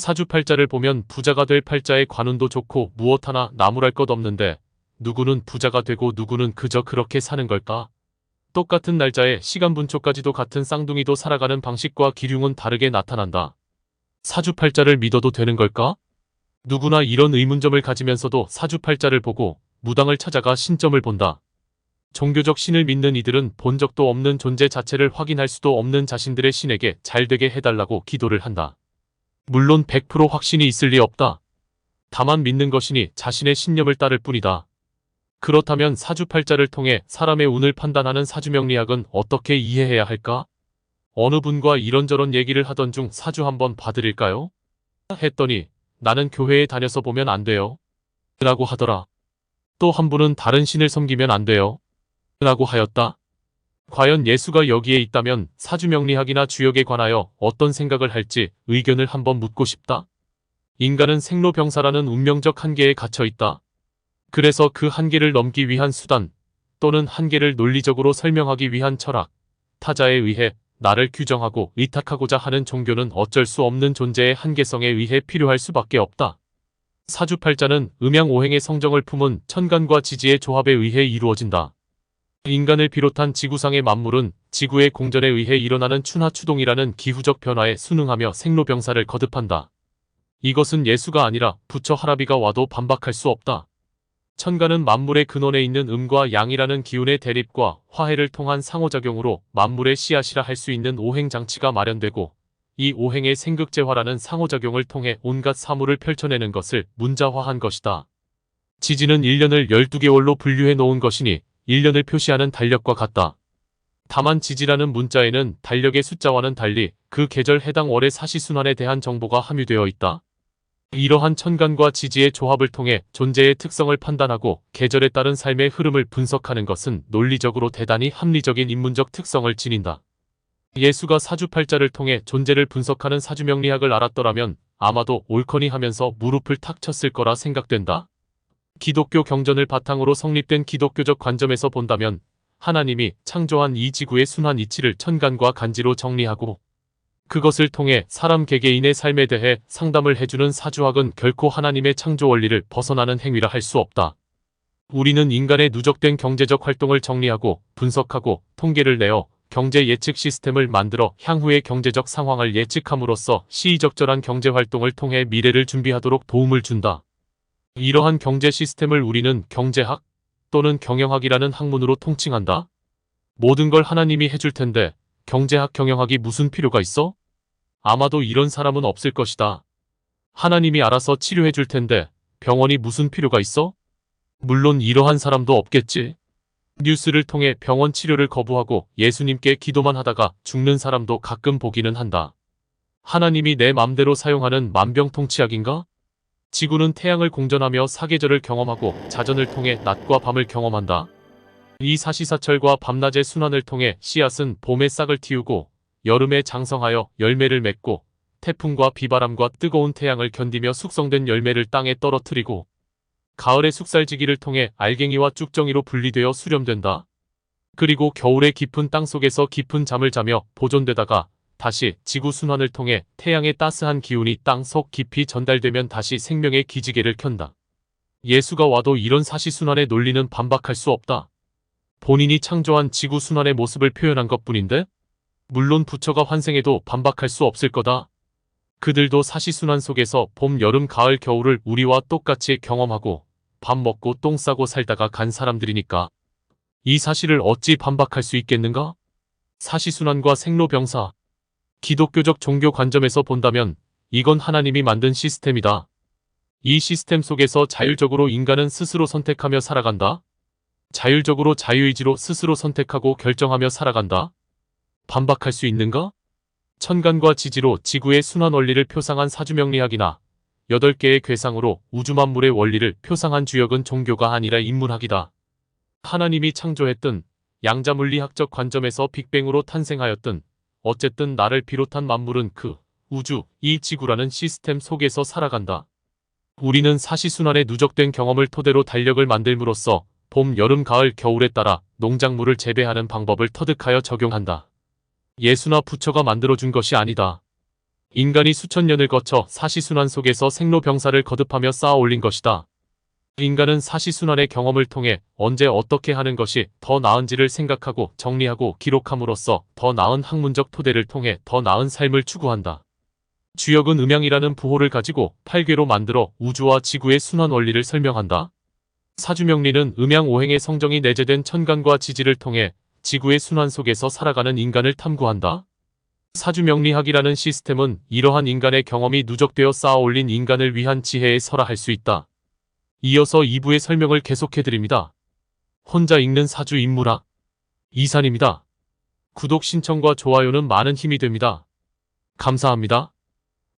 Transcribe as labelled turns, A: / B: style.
A: 사주팔자를 보면 부자가 될 팔자의 관운도 좋고 무엇 하나 나무랄 것 없는데 누구는 부자가 되고 누구는 그저 그렇게 사는 걸까? 똑같은 날짜에 시간 분초까지도 같은 쌍둥이도 살아가는 방식과 기륭은 다르게 나타난다. 사주팔자를 믿어도 되는 걸까? 누구나 이런 의문점을 가지면서도 사주팔자를 보고 무당을 찾아가 신점을 본다. 종교적 신을 믿는 이들은 본 적도 없는 존재 자체를 확인할 수도 없는 자신들의 신에게 잘되게 해달라고 기도를 한다. 물론 100% 확신이 있을 리 없다. 다만 믿는 것이니 자신의 신념을 따를 뿐이다. 그렇다면 사주팔자를 통해 사람의 운을 판단하는 사주명리학은 어떻게 이해해야 할까? 어느 분과 이런저런 얘기를 하던 중 사주 한번 봐드릴까요? 했더니 나는 교회에 다녀서 보면 안 돼요. 라고 하더라. 또 한 분은 다른 신을 섬기면 안 돼요. 라고 하였다. 과연 예수가 여기에 있다면 사주명리학이나 주역에 관하여 어떤 생각을 할지 의견을 한번 묻고 싶다. 인간은 생로병사라는 운명적 한계에 갇혀 있다. 그래서 그 한계를 넘기 위한 수단 또는 한계를 논리적으로 설명하기 위한 철학, 타자에 의해 나를 규정하고 의탁하고자 하는 종교는 어쩔 수 없는 존재의 한계성에 의해 필요할 수밖에 없다. 사주팔자는 음양오행의 성정을 품은 천간과 지지의 조합에 의해 이루어진다. 인간을 비롯한 지구상의 만물은 지구의 공전에 의해 일어나는 춘하추동이라는 기후적 변화에 순응하며 생로병사를 거듭한다. 이것은 예수가 아니라 부처 할아비가 와도 반박할 수 없다. 천간은 만물의 근원에 있는 음과 양이라는 기운의 대립과 화해를 통한 상호작용으로 만물의 씨앗이라 할 수 있는 오행장치가 마련되고 이 오행의 생극재화라는 상호작용을 통해 온갖 사물을 펼쳐내는 것을 문자화한 것이다. 지지는 1년을 12개월로 분류해 놓은 것이니 1년을 표시하는 달력과 같다. 다만 지지라는 문자에는 달력의 숫자와는 달리 그 계절 해당 월의 사시순환에 대한 정보가 함유되어 있다. 이러한 천간과 지지의 조합을 통해 존재의 특성을 판단하고 계절에 따른 삶의 흐름을 분석하는 것은 논리적으로 대단히 합리적인 인문적 특성을 지닌다. 예수가 사주팔자를 통해 존재를 분석하는 사주명리학을 알았더라면 아마도 옳거니 하면서 무릎을 탁 쳤을 거라 생각된다. 기독교 경전을 바탕으로 성립된 기독교적 관점에서 본다면 하나님이 창조한 이 지구의 순환 이치를 천간과 간지로 정리하고 그것을 통해 사람 개개인의 삶에 대해 상담을 해주는 사주학은 결코 하나님의 창조 원리를 벗어나는 행위라 할 수 없다. 우리는 인간의 누적된 경제적 활동을 정리하고 분석하고 통계를 내어 경제 예측 시스템을 만들어 향후의 경제적 상황을 예측함으로써 시의적절한 경제활동을 통해 미래를 준비하도록 도움을 준다. 이러한 경제 시스템을 우리는 경제학 또는 경영학이라는 학문으로 통칭한다. 모든 걸 하나님이 해줄 텐데 경제학 경영학이 무슨 필요가 있어? 아마도 이런 사람은 없을 것이다. 하나님이 알아서 치료해 줄 텐데 병원이 무슨 필요가 있어? 물론 이러한 사람도 없겠지. 뉴스를 통해 병원 치료를 거부하고 예수님께 기도만 하다가 죽는 사람도 가끔 보기는 한다. 하나님이 내 맘대로 사용하는 만병통치약인가? 지구는 태양을 공전하며 사계절을 경험하고 자전을 통해 낮과 밤을 경험한다. 이 사시사철과 밤낮의 순환을 통해 씨앗은 봄에 싹을 틔우고 여름에 장성하여 열매를 맺고 태풍과 비바람과 뜨거운 태양을 견디며 숙성된 열매를 땅에 떨어뜨리고 가을의 숙살지기를 통해 알갱이와 쭉정이로 분리되어 수렴된다. 그리고 겨울의 깊은 땅속에서 깊은 잠을 자며 보존되다가 다시 지구 순환을 통해 태양의 따스한 기운이 땅 속 깊이 전달되면 다시 생명의 기지개를 켠다. 예수가 와도 이런 사시순환의 논리는 반박할 수 없다. 본인이 창조한 지구 순환의 모습을 표현한 것뿐인데? 물론 부처가 환생해도 반박할 수 없을 거다. 그들도 사시순환 속에서 봄, 여름, 가을, 겨울을 우리와 똑같이 경험하고 밥 먹고 똥 싸고 살다가 간 사람들이니까. 이 사실을 어찌 반박할 수 있겠는가? 사시순환과 생로병사. 기독교적 종교 관점에서 본다면 이건 하나님이 만든 시스템이다. 이 시스템 속에서 자율적으로 인간은 스스로 선택하며 살아간다. 자율적으로 자유의지로 스스로 선택하고 결정하며 살아간다. 반박할 수 있는가? 천간과 지지로 지구의 순환 원리를 표상한 사주명리학이나 8개의 궤상으로 우주만물의 원리를 표상한 주역은 종교가 아니라 인문학이다. 하나님이 창조했든 양자물리학적 관점에서 빅뱅으로 탄생하였든 어쨌든 나를 비롯한 만물은 그 우주, 이 지구라는 시스템 속에서 살아간다. 우리는 사시순환의 누적된 경험을 토대로 달력을 만들므로써 봄, 여름, 가을, 겨울에 따라 농작물을 재배하는 방법을 터득하여 적용한다. 예수나 부처가 만들어준 것이 아니다. 인간이 수천 년을 거쳐 사시순환 속에서 생로병사를 거듭하며 쌓아 올린 것이다. 인간은 사시순환의 경험을 통해 언제 어떻게 하는 것이 더 나은지를 생각하고 정리하고 기록함으로써 더 나은 학문적 토대를 통해 더 나은 삶을 추구한다. 주역은 음양이라는 부호를 가지고 8궤로 만들어 우주와 지구의 순환 원리를 설명한다. 사주명리는 음양오행의 성정이 내재된 천간과 지지를 통해 지구의 순환 속에서 살아가는 인간을 탐구한다. 사주명리학이라는 시스템은 이러한 인간의 경험이 누적되어 쌓아 올린 인간을 위한 지혜의 설화 할 수 있다. 이어서 2부의 설명을 계속해드립니다. 혼자 읽는 사주 인물학 이산입니다. 구독 신청과 좋아요는 많은 힘이 됩니다. 감사합니다.